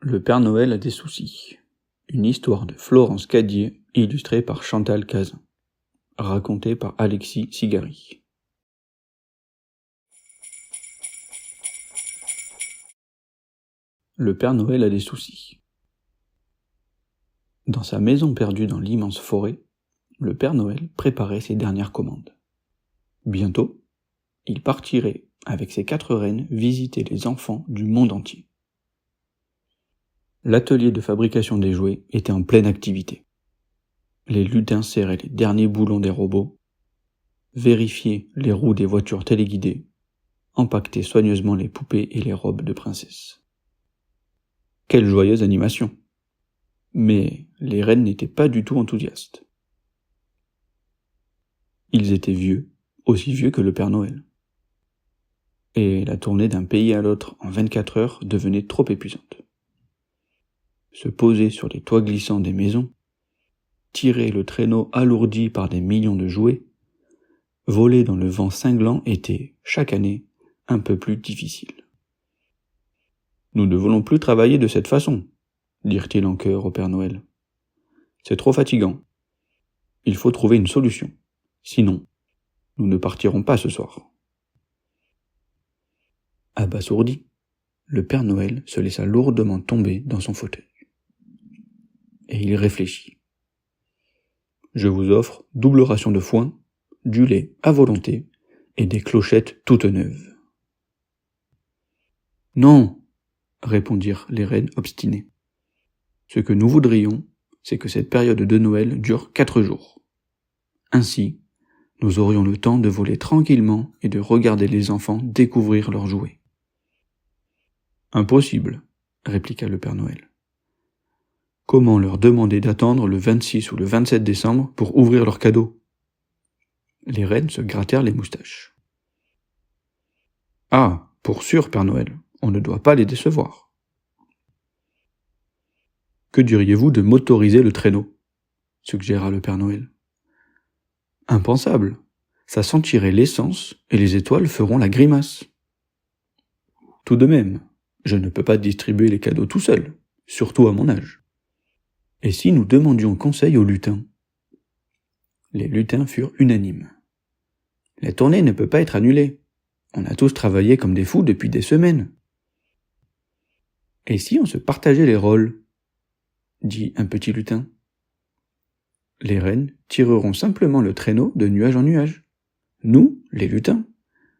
Le Père Noël a des soucis. Une histoire de Florence Cadier, illustrée par Chantal Cazin. Racontée par Alexis Sigari. Le Père Noël a des soucis. Dans sa maison perdue dans l'immense forêt, le Père Noël préparait ses dernières commandes. Bientôt, il partirait, avec ses 4 reines, visiter les enfants du monde entier. L'atelier de fabrication des jouets était en pleine activité. Les lutins serraient les derniers boulons des robots, vérifiaient les roues des voitures téléguidées, empaquetaient soigneusement les poupées et les robes de princesse. Quelle joyeuse animation! Mais les reines n'étaient pas du tout enthousiastes. Ils étaient vieux, aussi vieux que le Père Noël. Et la tournée d'un pays à l'autre en 24 heures devenait trop épuisante. Se poser sur les toits glissants des maisons, tirer le traîneau alourdi par des millions de jouets, voler dans le vent cinglant était, chaque année, un peu plus difficile. « Nous ne voulons plus travailler de cette façon », dirent-ils en chœur au Père Noël. « C'est trop fatigant. Il faut trouver une solution. Sinon, nous ne partirons pas ce soir. » Abasourdi, le Père Noël se laissa lourdement tomber dans son fauteuil. Et il réfléchit. « Je vous offre double ration de foin, du lait à volonté et des clochettes toutes neuves. »« Non !» répondirent les reines obstinées. « Ce que nous voudrions, c'est que cette période de Noël dure 4 jours. Ainsi, nous aurions le temps de voler tranquillement et de regarder les enfants découvrir leurs jouets. »« Impossible, » répliqua le Père Noël. « Comment leur demander d'attendre le 26 ou le 27 décembre pour ouvrir leurs cadeaux ?» Les reines se grattèrent les moustaches. « Ah, pour sûr, Père Noël, on ne doit pas les décevoir. »« Que diriez-vous de motoriser le traîneau ?» suggéra le Père Noël. « Impensable, ça sentirait l'essence et les étoiles feront la grimace. »« Tout de même, je ne peux pas distribuer les cadeaux tout seul, surtout à mon âge. Et si nous demandions conseil aux lutins ?» Les lutins furent unanimes. « La tournée ne peut pas être annulée. On a tous travaillé comme des fous depuis des semaines. »« Et si on se partageait les rôles ?» dit un petit lutin. « Les reines tireront simplement le traîneau de nuage en nuage. Nous, les lutins,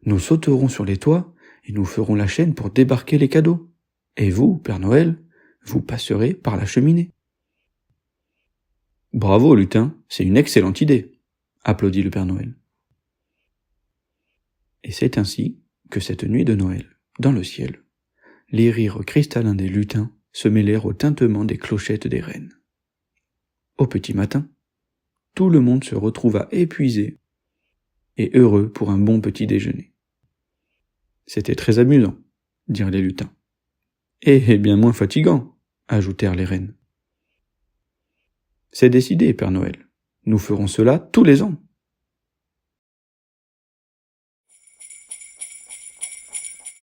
nous sauterons sur les toits et nous ferons la chaîne pour débarquer les cadeaux. Et vous, Père Noël, vous passerez par la cheminée. » « Bravo, lutin, c'est une excellente idée, » applaudit le Père Noël. Et c'est ainsi que cette nuit de Noël, dans le ciel, les rires cristallins des lutins se mêlèrent au tintement des clochettes des reines. Au petit matin, tout le monde se retrouva épuisé et heureux pour un bon petit déjeuner. C'était très amusant, dirent les lutins. Et bien moins fatigant, ajoutèrent les reines. C'est décidé, Père Noël. Nous ferons cela tous les ans,